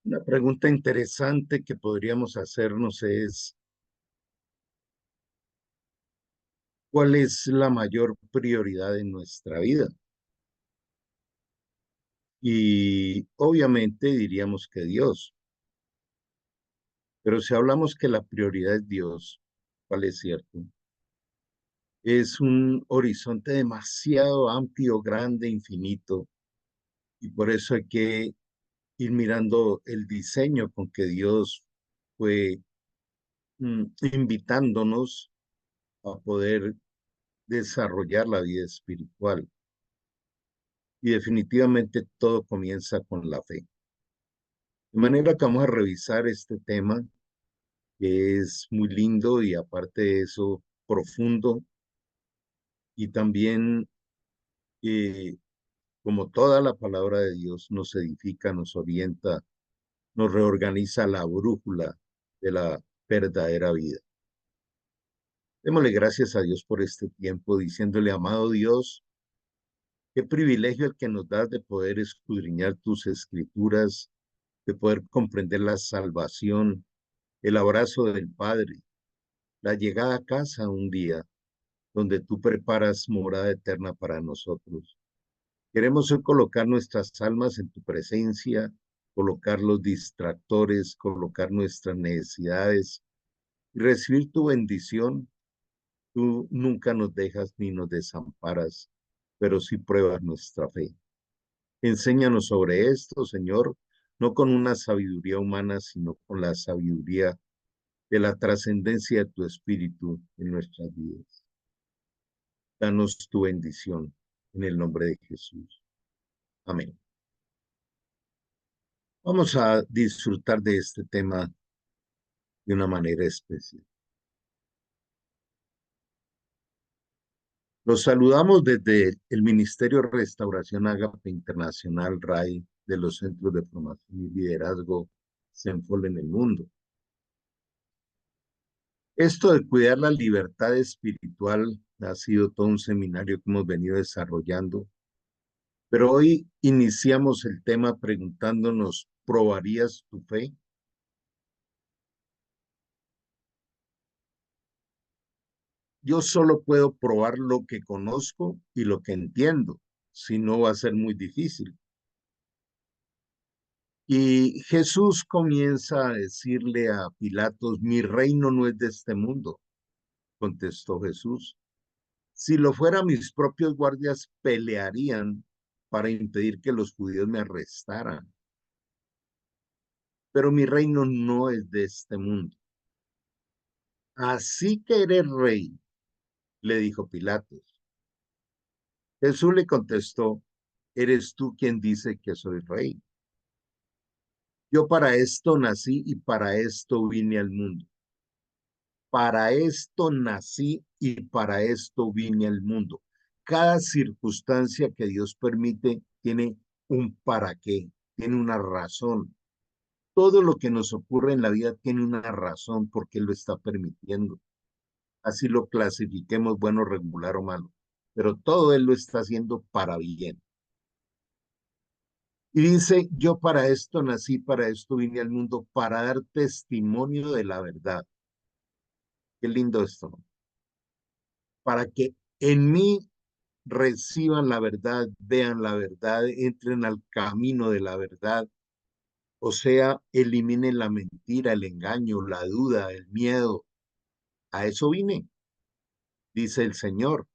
Una pregunta interesante que podríamos hacernos es, ¿cuál es la mayor prioridad en nuestra vida? Y obviamente diríamos que Dios, pero si hablamos que la prioridad es Dios, ¿cuál es cierto? Es un horizonte demasiado amplio, grande, infinito, y por eso hay que ir mirando el diseño con que Dios fue invitándonos a poder desarrollar la vida espiritual. Y definitivamente todo comienza con la fe. De manera que vamos a revisar este tema, que es muy lindo y aparte de eso, profundo y también, eh, como toda la palabra de Dios, nos edifica, nos orienta, nos reorganiza la brújula de la verdadera vida. Démosle gracias a Dios por este tiempo, diciéndole, amado Dios, qué privilegio el que nos das de poder escudriñar tus escrituras, de poder comprender la salvación, el abrazo del Padre, la llegada a casa un día donde tú preparas morada eterna para nosotros. Queremos hoy colocar nuestras almas en tu presencia, colocar los distractores, colocar nuestras necesidades y recibir tu bendición. Tú nunca nos dejas ni nos desamparas, pero sí pruebas nuestra fe. Enséñanos sobre esto, Señor, no con una sabiduría humana, sino con la sabiduría de la trascendencia de tu espíritu en nuestras vidas. Danos tu bendición en el nombre de Jesús. Amén. Vamos a disfrutar de este tema de una manera especial. Los saludamos desde el Ministerio de Restauración Ágape Internacional RAI de los Centros de Formación y Liderazgo CENFOL en el mundo. Esto de cuidar la libertad espiritual ha sido todo un seminario que hemos venido desarrollando, pero hoy iniciamos el tema preguntándonos, ¿probarías tu fe? Yo solo puedo probar lo que conozco y lo que entiendo, si no va a ser muy difícil. Y Jesús comienza a decirle a Pilatos, mi reino no es de este mundo, contestó Jesús. Si lo fuera, mis propios guardias pelearían para impedir que los judíos me arrestaran. Pero mi reino no es de este mundo. Así que eres rey, le dijo Pilatos. Jesús le contestó, eres tú quien dice que soy rey. Yo para esto nací y para esto vine al mundo. Para esto nací y para esto vine al mundo. Cada circunstancia que Dios permite tiene un para qué, tiene una razón. Todo lo que nos ocurre en la vida tiene una razón por qué lo está permitiendo. Así lo clasifiquemos bueno, regular o malo. Pero todo Él lo está haciendo para bien. Y dice, yo para esto nací, para esto vine al mundo, para dar testimonio de la verdad. Qué lindo esto, ¿no? Para que en mí reciban la verdad, vean la verdad, entren al camino de la verdad, o sea, eliminen la mentira, el engaño, la duda, el miedo. A eso vine, dice el Señor,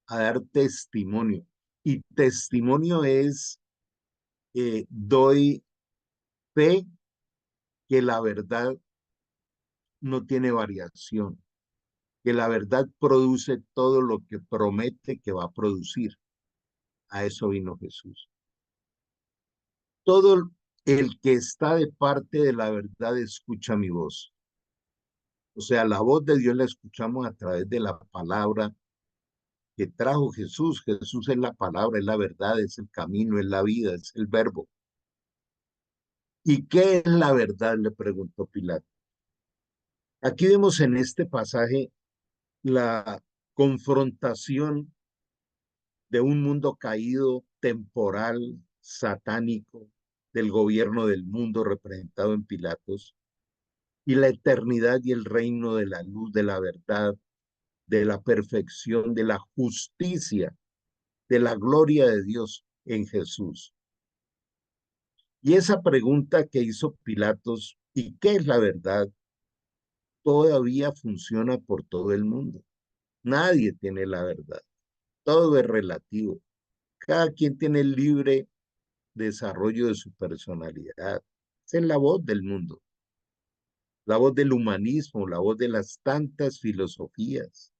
a dar testimonio. Y testimonio es, doy fe que la verdad no tiene variación, que la verdad produce todo lo que promete que va a producir. A eso vino Jesús. Todo el que está de parte de la verdad escucha mi voz. O sea, la voz de Dios la escuchamos a través de la palabra que trajo Jesús. Jesús es la palabra, es la verdad, es el camino, es la vida, es el verbo. ¿Y qué es la verdad? Le preguntó Pilato. Aquí vemos en este pasaje la confrontación de un mundo caído, temporal, satánico, del gobierno del mundo representado en Pilatos, y la eternidad y el reino de la luz, de la verdad, de la perfección, de la justicia, de la gloria de Dios en Jesús. Y esa pregunta que hizo Pilatos, ¿y qué es la verdad?, todavía funciona por todo el mundo. Nadie tiene la verdad. Todo es relativo. Cada quien tiene el libre desarrollo de su personalidad. Esa es la voz del mundo, la voz del humanismo, la voz de las tantas filosofías,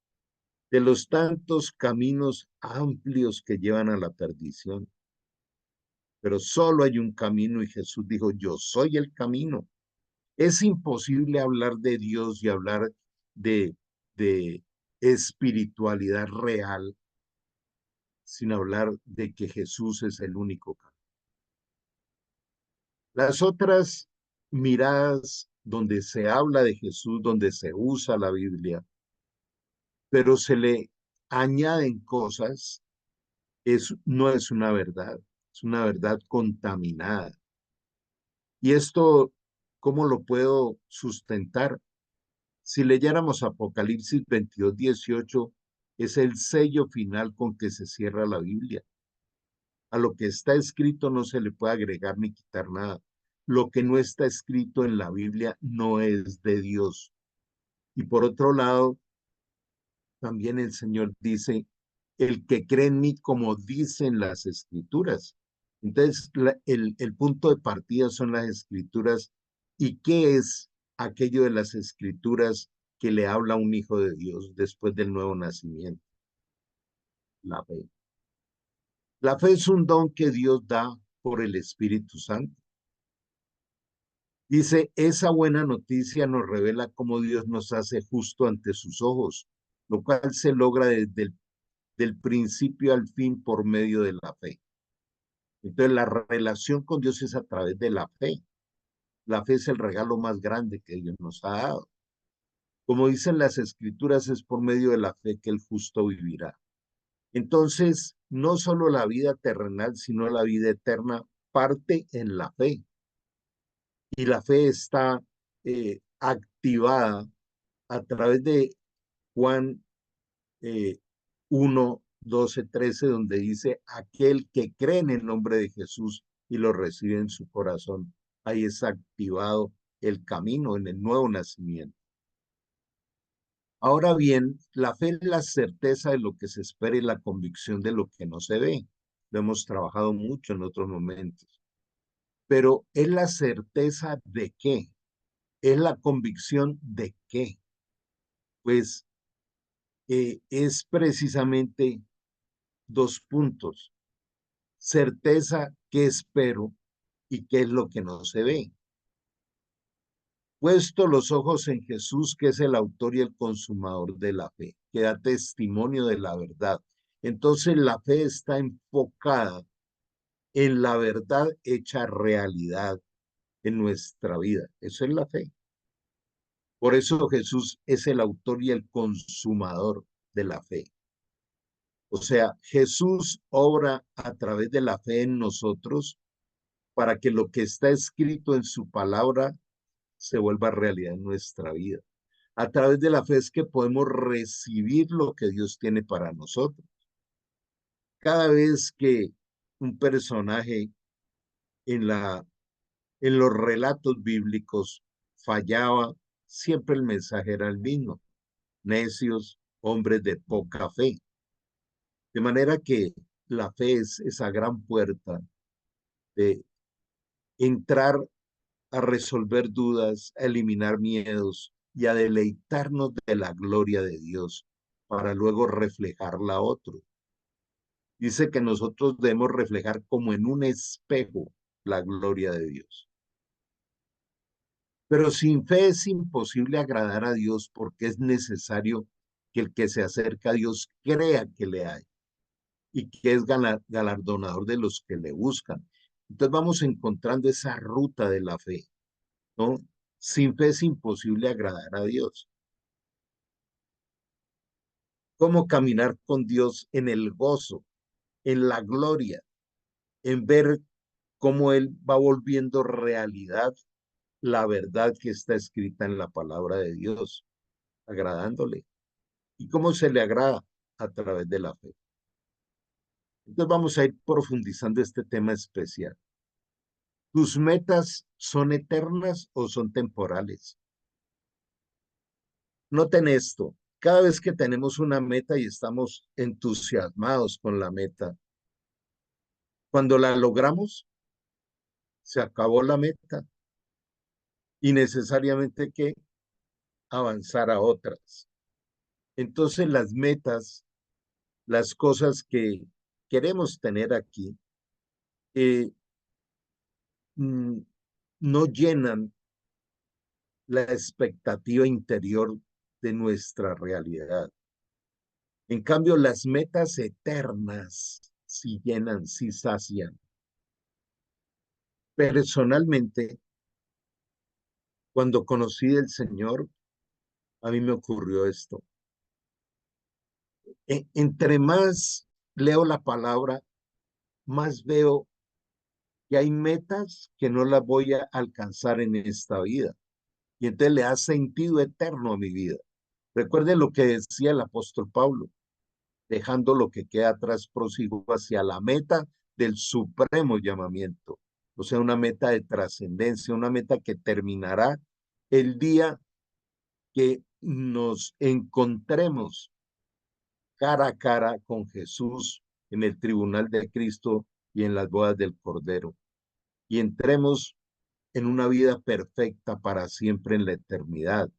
de los tantos caminos amplios que llevan a la perdición. Pero solo hay un camino y Jesús dijo, yo soy el camino. Es imposible hablar de Dios y hablar de, de espiritualidad real sin hablar de que Jesús es el único camino. Las otras miradas donde se habla de Jesús, donde se usa la Biblia, pero se le añaden cosas, no es una verdad, es una verdad contaminada. Y esto, ¿cómo lo puedo sustentar? Si leyéramos Apocalipsis 22:18, es el sello final con que se cierra la Biblia. A lo que está escrito no se le puede agregar ni quitar nada. Lo que no está escrito en la Biblia no es de Dios. Y por otro lado, también el Señor dice, el que cree en mí como dicen las escrituras. Entonces, el punto de partida son las escrituras. ¿Y qué es aquello de las escrituras que le habla a un hijo de Dios después del nuevo nacimiento? La fe. La fe es un don que Dios da por el Espíritu Santo. Dice, esa buena noticia nos revela cómo Dios nos hace justo ante sus ojos, lo cual se logra desde del principio al fin por medio de la fe. Entonces, la relación con Dios es a través de la fe. La fe es el regalo más grande que Dios nos ha dado. Como dicen las escrituras, es por medio de la fe que el justo vivirá. Entonces, no solo la vida terrenal, sino la vida eterna parte en la fe. Y la fe está activada a través de Juan 1, 12, 13, donde dice, aquel que cree en el nombre de Jesús y lo recibe en su corazón, ahí es activado el camino en el nuevo nacimiento. Ahora bien, la fe es la certeza de lo que se espera y la convicción de lo que no se ve. Lo hemos trabajado mucho en otros momentos. Pero es la certeza de qué, es la convicción de qué. Pues es precisamente dos puntos. Certeza, qué espero y qué es lo que no se ve. Puesto los ojos en Jesús, que es el autor y el consumador de la fe, que da testimonio de la verdad. Entonces la fe está enfocada en la verdad hecha realidad en nuestra vida. Eso es la fe. Por eso Jesús es el autor y el consumador de la fe. O sea, Jesús obra a través de la fe en nosotros para que lo que está escrito en su palabra se vuelva realidad en nuestra vida. A través de la fe es que podemos recibir lo que Dios tiene para nosotros. Cada vez que un personaje en, en los relatos bíblicos fallaba, siempre el mensaje era el mismo: necios, hombres de poca fe. De manera que la fe es esa gran puerta de entrar a resolver dudas, a eliminar miedos y a deleitarnos de la gloria de Dios para luego reflejarla a otro. Dice que nosotros debemos reflejar como en un espejo la gloria de Dios. Pero sin fe es imposible agradar a Dios, porque es necesario que el que se acerca a Dios crea que le hay y que es galardonador de los que le buscan. Entonces vamos encontrando esa ruta de la fe, ¿no? Sin fe es imposible agradar a Dios. ¿Cómo caminar con Dios en el gozo, en la gloria, en ver cómo Él va volviendo realidad la verdad que está escrita en la palabra de Dios, agradándole. ¿Y cómo se le agrada? A través de la fe. Entonces vamos a ir profundizando este tema especial. ¿Tus metas son eternas o son temporales? Noten esto. Cada vez que tenemos una meta y estamos entusiasmados con la meta, cuando la logramos, se acabó la meta y necesariamente hay que avanzar a otras. Entonces las metas, las cosas que queremos tener aquí, eh, mm, no llenan la expectativa interior de nuestra realidad. En cambio, las metas eternas sí llenan, sí sacian. Personalmente, cuando conocí al Señor, a mí me ocurrió esto. Entre más leo la palabra, más veo que hay metas que no las voy a alcanzar en esta vida. Y entonces le da sentido eterno a mi vida. Recuerde lo que decía el apóstol Pablo: dejando lo que queda atrás, prosigo hacia la meta del supremo llamamiento. O sea, una meta de trascendencia, una meta que terminará el día que nos encontremos cara a cara con Jesús en el tribunal de Cristo y en las bodas del Cordero. Y entremos en una vida perfecta para siempre en la eternidad.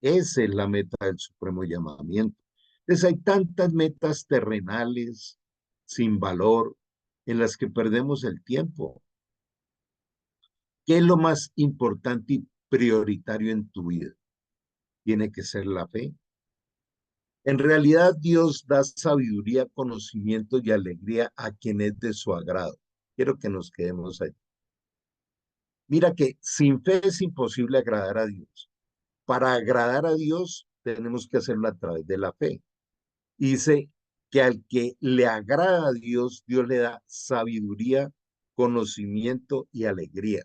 Esa es la meta del supremo llamamiento. Entonces hay tantas metas terrenales sin valor en las que perdemos el tiempo. ¿Qué es lo más importante y prioritario en tu vida? Tiene que ser la fe. En realidad Dios da sabiduría, conocimiento y alegría a quien es de su agrado. Quiero que nos quedemos ahí. Mira que sin fe es imposible agradar a Dios. Para agradar a Dios tenemos que hacerlo a través de la fe. Y dice que al que le agrada a Dios, Dios le da sabiduría, conocimiento y alegría.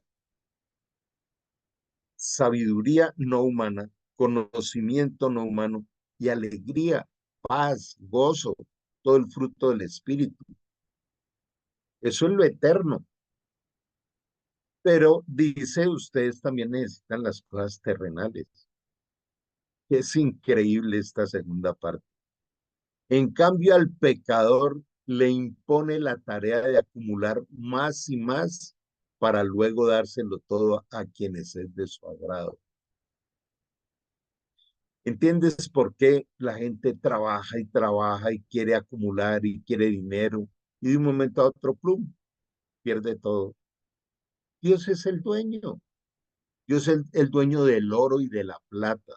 Sabiduría no humana, conocimiento no humano y alegría, paz, gozo, todo el fruto del Espíritu. Eso es lo eterno. Pero dice, ustedes también necesitan las cosas terrenales. Es increíble esta segunda parte. En cambio, al pecador le impone la tarea de acumular más y más para luego dárselo todo a quienes es de su agrado. ¿Entiendes por qué la gente trabaja y trabaja y quiere acumular y quiere dinero y de un momento a otro, plum, pierde todo? Dios es el dueño. Dios es el dueño del oro y de la plata.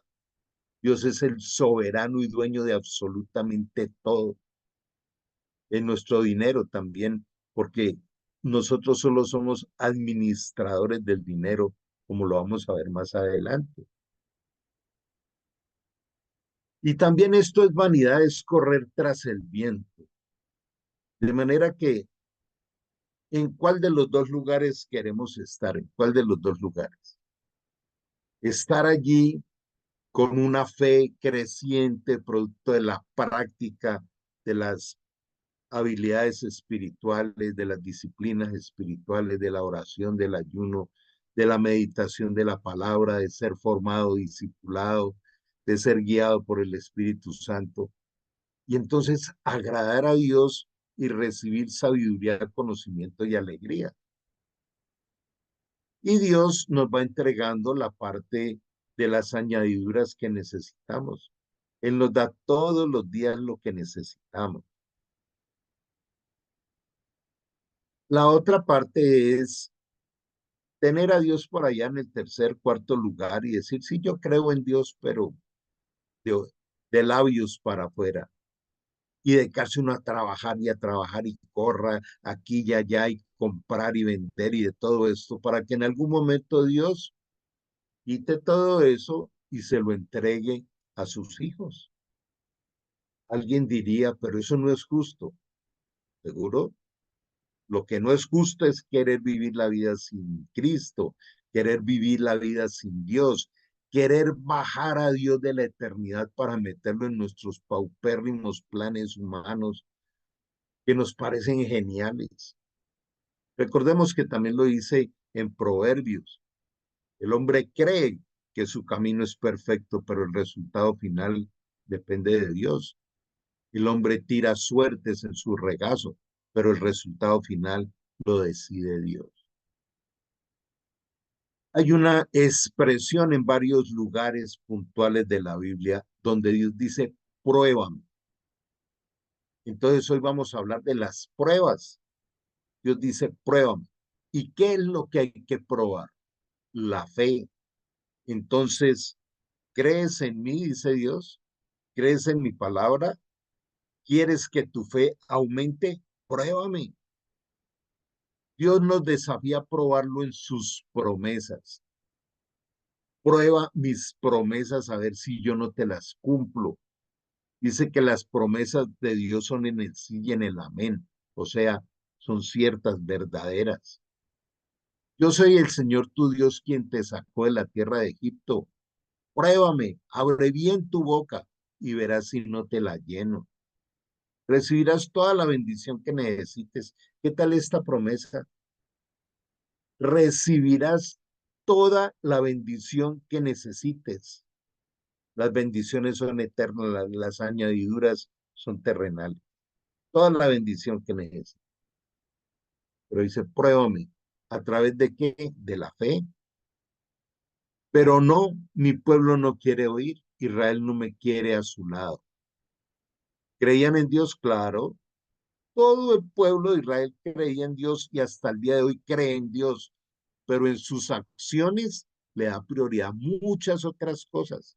Dios es el soberano y dueño de absolutamente todo. En nuestro dinero también, porque nosotros solo somos administradores del dinero, como lo vamos a ver más adelante. Y también esto es vanidad, es correr tras el viento. De manera que, ¿en cuál de los dos lugares queremos estar? ¿En cuál de los dos lugares? Estar allí con una fe creciente, producto de la práctica, de las habilidades espirituales, de las disciplinas espirituales, de la oración, del ayuno, de la meditación de la palabra, de ser formado, discipulado, de ser guiado por el Espíritu Santo. Y entonces agradar a Dios y recibir sabiduría, conocimiento y alegría. Y Dios nos va entregando la parte de las añadiduras que necesitamos. Él nos da todos los días lo que necesitamos. La otra parte es tener a Dios por allá en el tercer, cuarto lugar y decir, sí, yo creo en Dios, pero de, de labios para afuera. Y dedicarse uno a trabajar y corra aquí y allá y comprar y vender y de todo esto para que en algún momento Dios quite todo eso y se lo entregue a sus hijos. Alguien diría, pero eso no es justo. ¿Seguro? Lo que no es justo es querer vivir la vida sin Cristo, querer vivir la vida sin Dios, querer bajar a Dios de la eternidad para meterlo en nuestros paupérrimos planes humanos que nos parecen geniales. Recordemos que también lo dice en Proverbios. El hombre cree que su camino es perfecto, pero el resultado final depende de Dios. El hombre tira suertes en su regazo, pero el resultado final lo decide Dios. Hay una expresión en varios lugares puntuales de la Biblia donde Dios dice, pruébame. Entonces hoy vamos a hablar de las pruebas. Dios dice, pruébame. ¿Y qué es lo que hay que probar? La fe. Entonces, ¿crees en mí? Dice Dios. ¿Crees en mi palabra? ¿Quieres que tu fe aumente? Pruébame. Dios nos desafía a probarlo en sus promesas. Prueba mis promesas a ver si yo no te las cumplo. Dice que las promesas de Dios son en el sí y en el amén. O sea, son ciertas, verdaderas. Yo soy el Señor tu Dios quien te sacó de la tierra de Egipto. Pruébame, abre bien tu boca y verás si no te la lleno. Recibirás toda la bendición que necesites. ¿Qué tal esta promesa? Recibirás toda la bendición que necesites. Las bendiciones son eternas, las añadiduras son terrenales. Toda la bendición que necesites. Pero dice, pruébame. ¿A través de qué? De la fe. Pero no, mi pueblo no quiere oír. Israel no me quiere a su lado. ¿Creían en Dios? Claro. Todo el pueblo de Israel creía en Dios y hasta el día de hoy cree en Dios, pero en sus acciones le da prioridad a muchas otras cosas,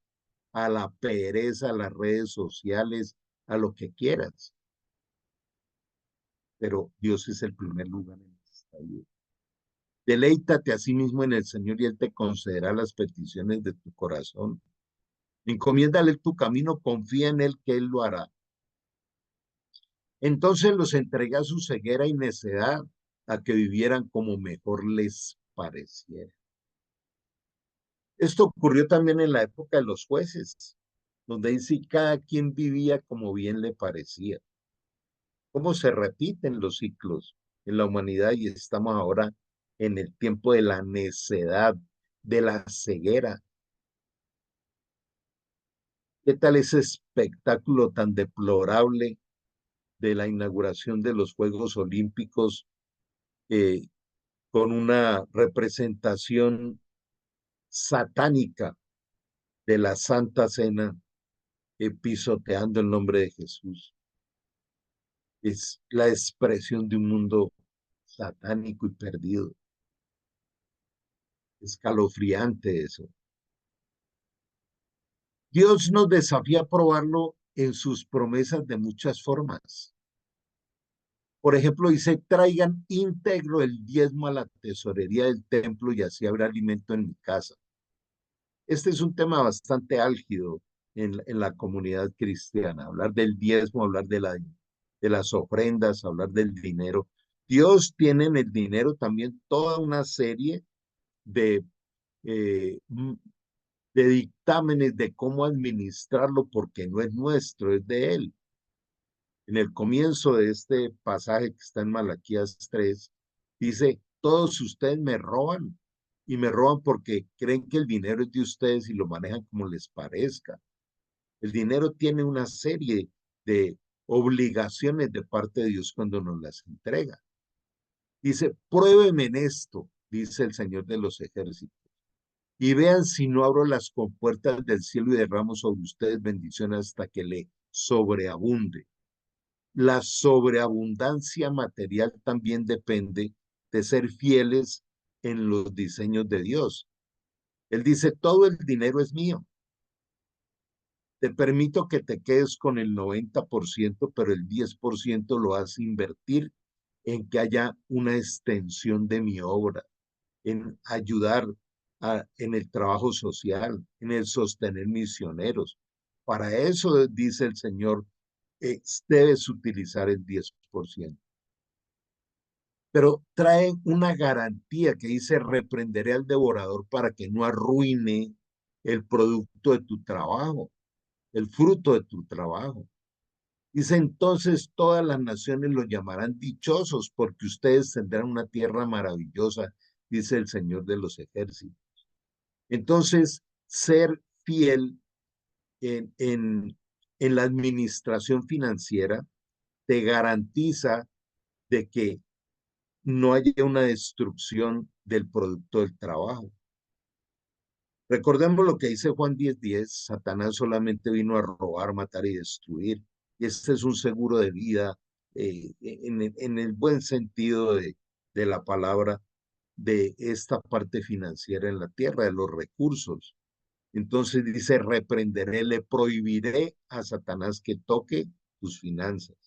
a la pereza, a las redes sociales, a lo que quieras. Pero Dios es el primer lugar en esta vida. Deleítate a sí mismo en el Señor y Él te concederá las peticiones de tu corazón. Encomiéndale tu camino, confía en Él que Él lo hará. Entonces los entregué a su ceguera y necedad, a que vivieran como mejor les pareciera. Esto ocurrió también en la época de los jueces, donde dice cada quien vivía como bien le parecía. ¿Cómo se repiten los ciclos en la humanidad y estamos ahora en el tiempo de la necedad, de la ceguera? ¿Qué tal ese espectáculo tan deplorable de la inauguración de los Juegos Olímpicos eh, con una representación satánica de la Santa Cena, pisoteando el nombre de Jesús? Es la expresión de un mundo satánico y perdido. Escalofriante eso. Dios nos desafía a probarlo en sus promesas de muchas formas. Por ejemplo, dice, traigan íntegro el diezmo a la tesorería del templo y así habrá alimento en mi casa. Este es un tema bastante álgido en la comunidad cristiana, hablar del diezmo, hablar de las ofrendas, hablar del dinero. Dios tiene en el dinero también toda una serie de, eh, mm, de dictámenes de cómo administrarlo porque no es nuestro, es de Él. En el comienzo de este pasaje que está en Malaquías 3, dice, todos ustedes me roban y me roban porque creen que el dinero es de ustedes y lo manejan como les parezca. El dinero tiene una serie de obligaciones de parte de Dios cuando nos las entrega. Dice, pruébeme en esto, dice el Señor de los ejércitos, y vean si no abro las compuertas del cielo y derramo sobre ustedes bendiciones hasta que le sobreabunde. La sobreabundancia material también depende de ser fieles en los diseños de Dios. Él dice, todo el dinero es mío. Te permito que te quedes con el 90%, pero el 10% lo vas a invertir en que haya una extensión de mi obra, en ayudar en el trabajo social, en el sostener misioneros. Para eso, dice el Señor, debes utilizar el 10%. pero trae una garantía que dice: reprenderé al devorador para que no arruine el producto de tu trabajo, el fruto de tu trabajo. Dice: entonces todas las naciones los llamarán dichosos porque ustedes tendrán una tierra maravillosa, dice el Señor de los ejércitos. Entonces, ser fiel en, en, en la administración financiera te garantiza de que no haya una destrucción del producto del trabajo. Recordemos lo que dice Juan 10:10: Satanás solamente vino a robar, matar y destruir. Y este es un seguro de vida en el buen sentido de la palabra, de esta parte financiera en la tierra, de los recursos. Entonces dice: reprenderé, le prohibiré a Satanás que toque tus finanzas.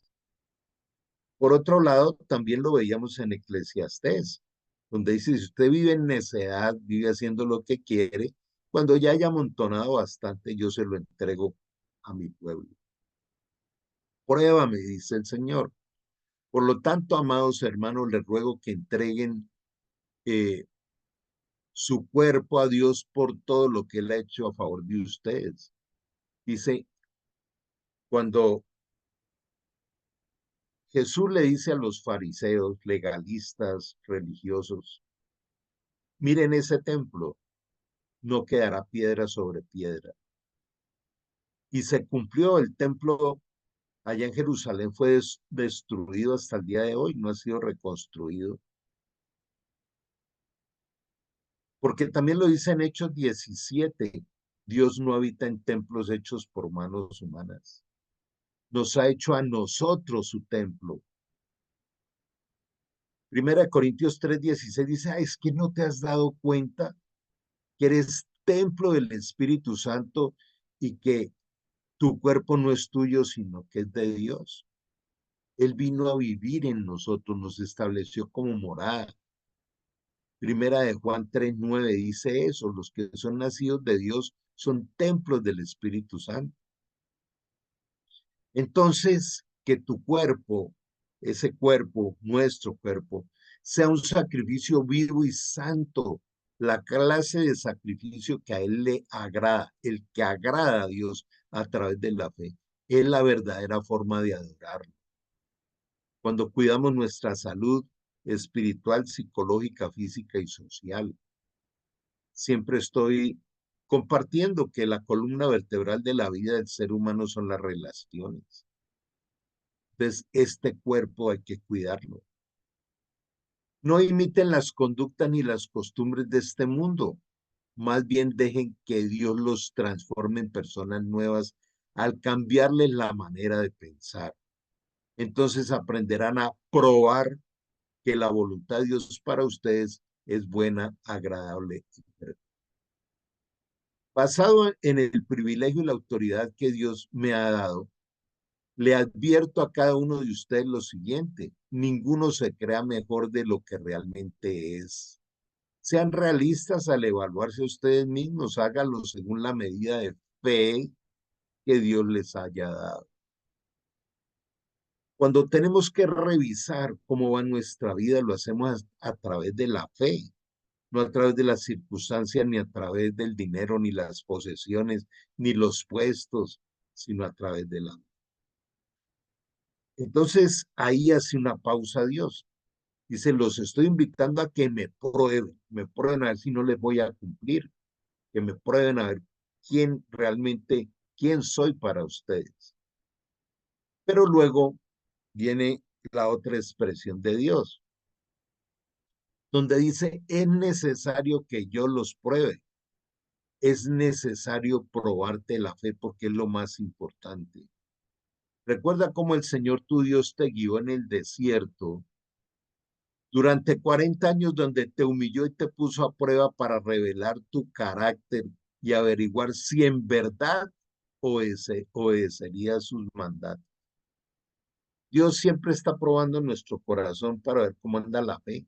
Por otro lado, también lo veíamos en Eclesiastés, donde dice: si usted vive en necedad, vive haciendo lo que quiere, cuando ya haya amontonado bastante, yo se lo entrego a mi pueblo. Pruébame, dice el Señor. Por lo tanto, amados hermanos, les ruego que entreguen eh, su cuerpo a Dios por todo lo que Él ha hecho a favor de ustedes. Dice, cuando Jesús le dice a los fariseos, legalistas, religiosos: miren ese templo, no quedará piedra sobre piedra. Y se cumplió. El templo allá en Jerusalén fue destruido hasta el día de hoy, no ha sido reconstruido. Porque también lo dice en Hechos 17, Dios no habita en templos hechos por manos humanas. Nos ha hecho a nosotros su templo. Primera de Corintios 3:16 dice: es que no te has dado cuenta que eres templo del Espíritu Santo y que tu cuerpo no es tuyo, sino que es de Dios. Él vino a vivir en nosotros, nos estableció como morada. Primera de Juan 3:9 dice eso: los que son nacidos de Dios son templos del Espíritu Santo. Entonces, que tu cuerpo, ese cuerpo, nuestro cuerpo, sea un sacrificio vivo y santo, la clase de sacrificio que a Él le agrada, el que agrada a Dios a través de la fe, es la verdadera forma de adorarlo. Cuando cuidamos nuestra salud espiritual, psicológica, física y social, siempre estoy compartiendo que la columna vertebral de la vida del ser humano son las relaciones. Entonces, este cuerpo hay que cuidarlo. No imiten las conductas ni las costumbres de este mundo. Más bien dejen que Dios los transforme en personas nuevas al cambiarles la manera de pensar. Entonces aprenderán a probar que la voluntad de Dios para ustedes es buena, agradable y perfecta. Basado en el privilegio y la autoridad que Dios me ha dado, le advierto a cada uno de ustedes lo siguiente: ninguno se crea mejor de lo que realmente es. Sean realistas al evaluarse a ustedes mismos, háganlo según la medida de fe que Dios les haya dado. Cuando tenemos que revisar cómo va nuestra vida, lo hacemos a través de la fe, no a través de las circunstancias, ni a través del dinero, ni las posesiones, ni los puestos, sino a través de la fe. Entonces ahí hace una pausa Dios. Dice: los estoy invitando a que me prueben a ver si no les voy a cumplir, que me prueben a ver quién realmente, quién soy para ustedes. Pero luego viene la otra expresión de Dios, donde dice: es necesario que yo los pruebe. Es necesario probarte la fe porque es lo más importante. Recuerda cómo el Señor tu Dios te guió en el desierto durante 40 años, donde te humilló y te puso a prueba para revelar tu carácter y averiguar si en verdad obedecerías sus mandatos. Dios siempre está probando nuestro corazón para ver cómo anda la fe.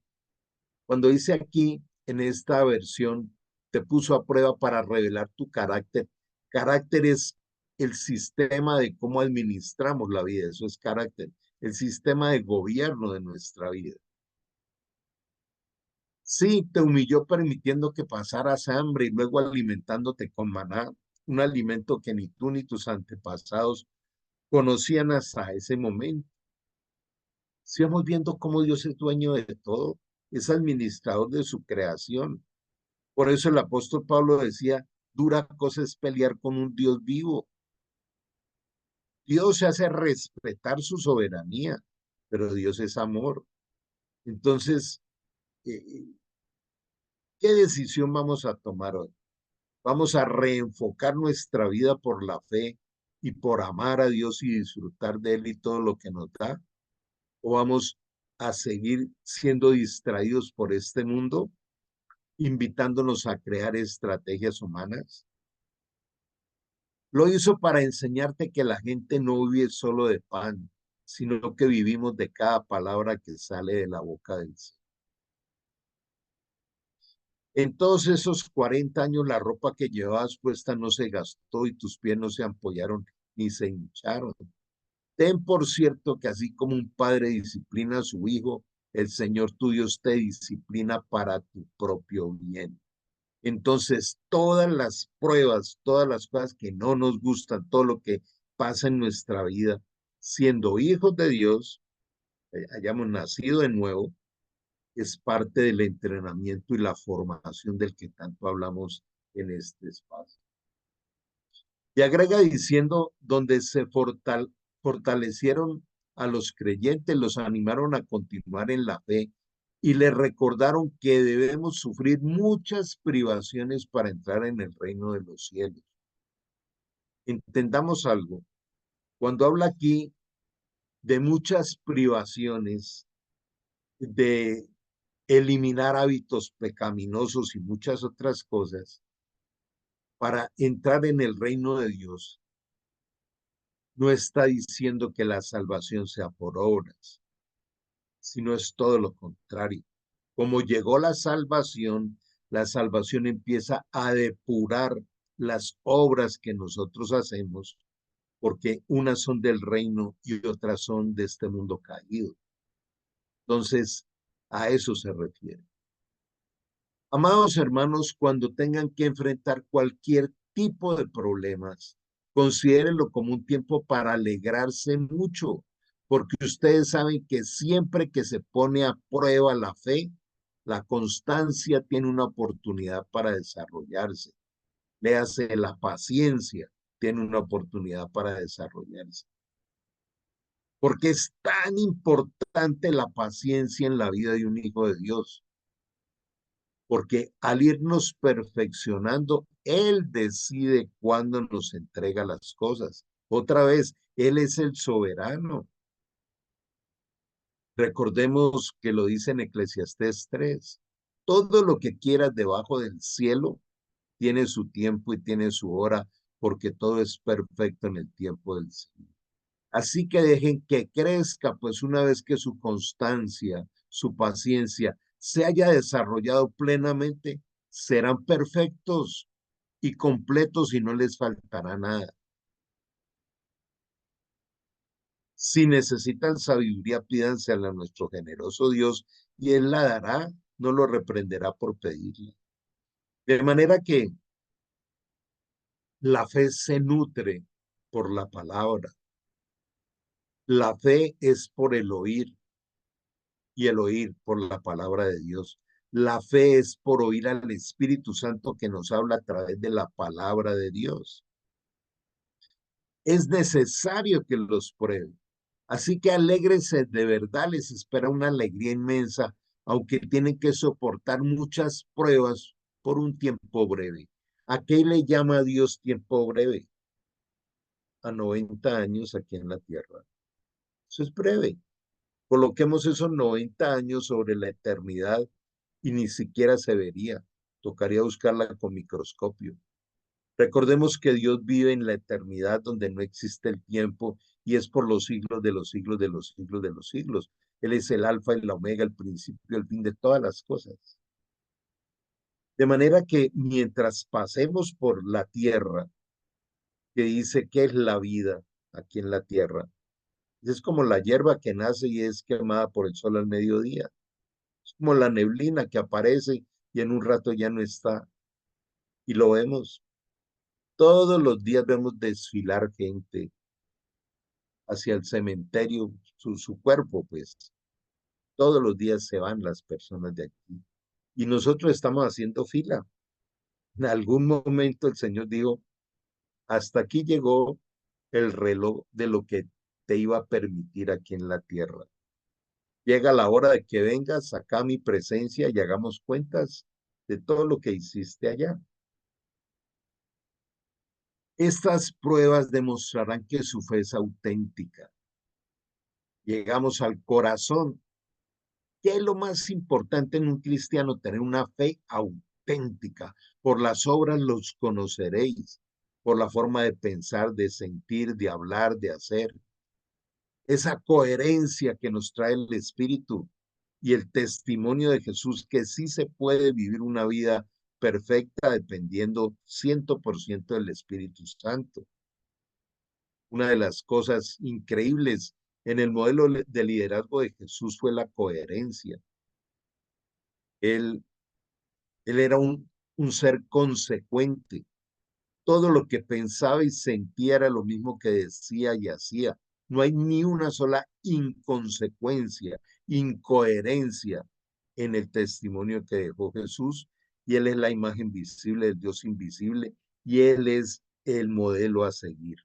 Cuando dice aquí, en esta versión, te puso a prueba para revelar tu carácter. Carácter es el sistema de cómo administramos la vida, eso es carácter, el sistema de gobierno de nuestra vida. Sí, te humilló permitiendo que pasaras hambre y luego alimentándote con maná, un alimento que ni tú ni tus antepasados conocían hasta ese momento. Si vamos viendo cómo Dios es dueño de todo, es administrador de su creación. Por eso el apóstol Pablo decía, dura cosa es pelear con un Dios vivo. Dios se hace respetar su soberanía, pero Dios es amor. Entonces, eh, ¿qué decisión vamos a tomar hoy? ¿Vamos a reenfocar nuestra vida por la fe y por amar a Dios y disfrutar de Él y todo lo que nos da? ¿O vamos a seguir siendo distraídos por este mundo, invitándonos a crear estrategias humanas? Lo hizo para enseñarte que la gente no vive solo de pan, sino que vivimos de cada palabra que sale de la boca del Señor. En todos esos 40 años, la ropa que llevabas puesta no se gastó y tus pies no se ampollaron ni se hincharon. Ten por cierto que así como un padre disciplina a su hijo, el Señor tu Dios te disciplina para tu propio bien. Entonces, todas las pruebas, todas las cosas que no nos gustan, todo lo que pasa en nuestra vida, siendo hijos de Dios, hayamos nacido de nuevo, es parte del entrenamiento y la formación del que tanto hablamos en este espacio. Y agrega diciendo, donde se fortalecieron a los creyentes, los animaron a continuar en la fe y les recordaron que debemos sufrir muchas privaciones para entrar en el reino de los cielos. Entendamos algo, cuando habla aquí de muchas privaciones, de eliminar hábitos pecaminosos y muchas otras cosas, para entrar en el reino de Dios, no está diciendo que la salvación sea por obras, sino es todo lo contrario. Como llegó la salvación empieza a depurar las obras que nosotros hacemos, porque unas son del reino y otras son de este mundo caído. Entonces, a eso se refiere. Amados hermanos, cuando tengan que enfrentar cualquier tipo de problemas, considérenlo como un tiempo para alegrarse mucho, porque ustedes saben que siempre que se pone a prueba la fe, la constancia tiene una oportunidad para desarrollarse. Léase, la paciencia tiene una oportunidad para desarrollarse. Porque es tan importante la paciencia en la vida de un hijo de Dios, porque al irnos perfeccionando, Él decide cuándo nos entrega las cosas. Otra vez, Él es el soberano. Recordemos que lo dice en Eclesiastés 3. Todo lo que quieras debajo del cielo tiene su tiempo y tiene su hora, porque todo es perfecto en el tiempo del Señor. Así que dejen que crezca, pues una vez que su constancia, su paciencia se haya desarrollado plenamente, serán perfectos y completos y no les faltará nada. Si necesitan sabiduría, pídansela a nuestro generoso Dios y Él la dará, no lo reprenderá por pedirla. De manera que la fe se nutre por la palabra. La fe es por el oír y el oír por la palabra de Dios. La fe es por oír al Espíritu Santo que nos habla a través de la palabra de Dios. Es necesario que los prueben. Así que alégrense, de verdad les espera una alegría inmensa, aunque tienen que soportar muchas pruebas por un tiempo breve. ¿A qué le llama a Dios tiempo breve? A 90 años aquí en la tierra. Eso es breve. Coloquemos esos 90 años sobre la eternidad y ni siquiera se vería. Tocaría buscarla con microscopio. Recordemos que Dios vive en la eternidad donde no existe el tiempo y es por los siglos de los siglos de los siglos de los siglos. Él es el alfa y la omega, el principio y el fin de todas las cosas. De manera que mientras pasemos por la tierra, que dice que es la vida aquí en la tierra, es como la hierba que nace y es quemada por el sol al mediodía. Es como la neblina que aparece y en un rato ya no está. Y lo vemos. Todos los días vemos desfilar gente hacia el cementerio, su cuerpo, pues. Todos los días se van las personas de aquí. Y nosotros estamos haciendo fila. En algún momento el Señor dijo, hasta aquí llegó el reloj de lo que te iba a permitir aquí en la tierra. Llega la hora de que vengas acá a mi presencia y hagamos cuentas de todo lo que hiciste allá. Estas pruebas demostrarán que su fe es auténtica. Llegamos al corazón. ¿Qué es lo más importante en un cristiano? Tener una fe auténtica. Por las obras los conoceréis, por la forma de pensar, de sentir, de hablar, de hacer. Esa coherencia que nos trae el Espíritu y el testimonio de Jesús, que sí se puede vivir una vida perfecta dependiendo 100% del Espíritu Santo. Una de las cosas increíbles en el modelo de liderazgo de Jesús fue la coherencia. Él, él era un ser consecuente. Todo lo que pensaba y sentía era lo mismo que decía y hacía. No hay ni una sola inconsecuencia, incoherencia en el testimonio que dejó Jesús. Y Él es la imagen visible del Dios invisible y Él es el modelo a seguir.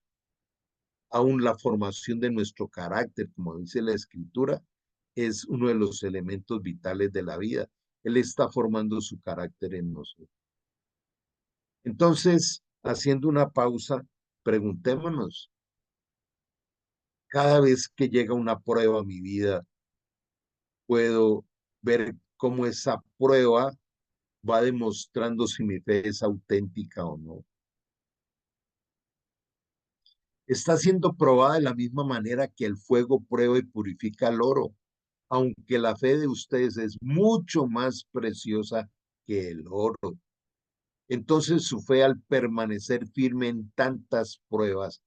Aún la formación de nuestro carácter, como dice la Escritura, es uno de los elementos vitales de la vida. Él está formando su carácter en nosotros. Entonces, haciendo una pausa, preguntémonos, cada vez que llega una prueba a mi vida, puedo ver cómo esa prueba va demostrando si mi fe es auténtica o no. Está siendo probada de la misma manera que el fuego prueba y purifica el oro, aunque la fe de ustedes es mucho más preciosa que el oro. Entonces su fe al permanecer firme en tantas pruebas,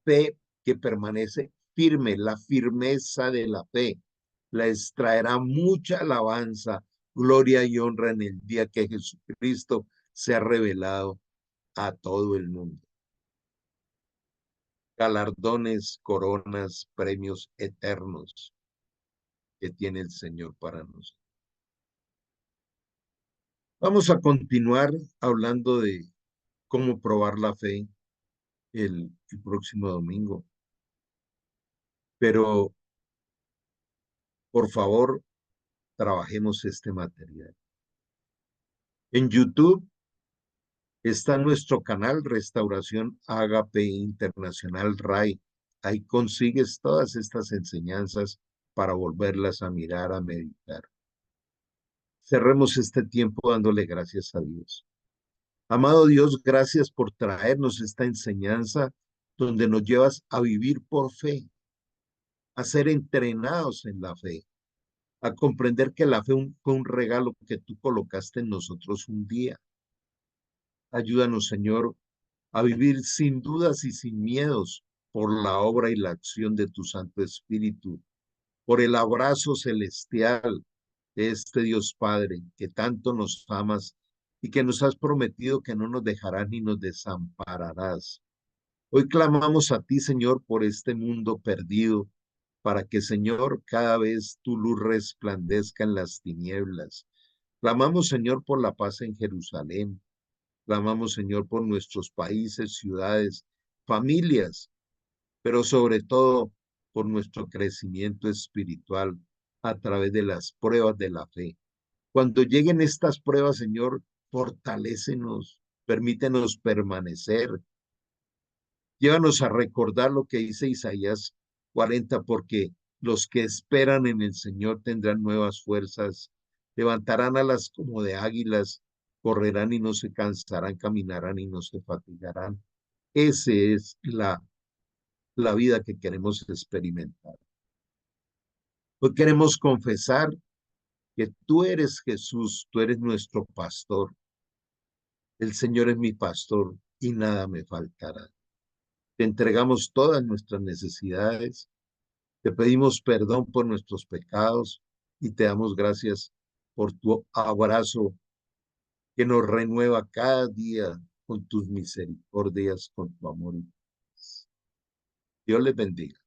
fe que permanece firme, la firmeza de la fe, la extraerá mucha alabanza, gloria y honra en el día que Jesucristo se ha revelado a todo el mundo. Galardones, coronas, premios eternos que tiene el Señor para nosotros. Vamos a continuar hablando de cómo probar la fe el próximo domingo. Pero, por favor, trabajemos este material. En YouTube está nuestro canal Restauración Ágape Internacional RAI. Ahí consigues todas estas enseñanzas para volverlas a mirar, a meditar. Cerremos este tiempo dándole gracias a Dios. Amado Dios, gracias por traernos esta enseñanza donde nos llevas a vivir por fe, a ser entrenados en la fe, a comprender que la fe fue un regalo que tú colocaste en nosotros un día. Ayúdanos, Señor, a vivir sin dudas y sin miedos por la obra y la acción de tu Santo Espíritu, por el abrazo celestial de este Dios Padre que tanto nos amas y que nos has prometido que no nos dejarás ni nos desampararás. Hoy clamamos a ti, Señor, por este mundo perdido, para que, Señor, cada vez tu luz resplandezca en las tinieblas. Clamamos, Señor, por la paz en Jerusalén. Clamamos, Señor, por nuestros países, ciudades, familias, pero sobre todo por nuestro crecimiento espiritual a través de las pruebas de la fe. Cuando lleguen estas pruebas, Señor, fortalécenos, permítenos permanecer. Llévanos a recordar lo que dice Isaías 40, porque los que esperan en el Señor tendrán nuevas fuerzas, levantarán alas como de águilas, correrán y no se cansarán, caminarán y no se fatigarán. Esa es la vida que queremos experimentar. Hoy queremos confesar que tú eres Jesús, tú eres nuestro pastor. El Señor es mi pastor y nada me faltará. Te entregamos todas nuestras necesidades. Te pedimos perdón por nuestros pecados y te damos gracias por tu abrazo que nos renueva cada día con tus misericordias, con tu amor. Dios les bendiga.